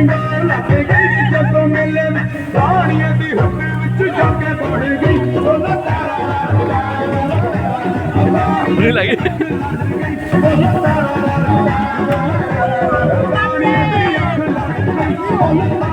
ਲੱਗ ਗਈ ਜਦੋਂ ਮੇਲੇ ਵਿੱਚ ਰਾਣੀਆਂ ਦੀ ਹੁੱਕ ਵਿੱਚ ਜਾ ਕੇ ਵੜ ਗਈ ਬੋਲਾ Ini lagi. ਤਾਰਾ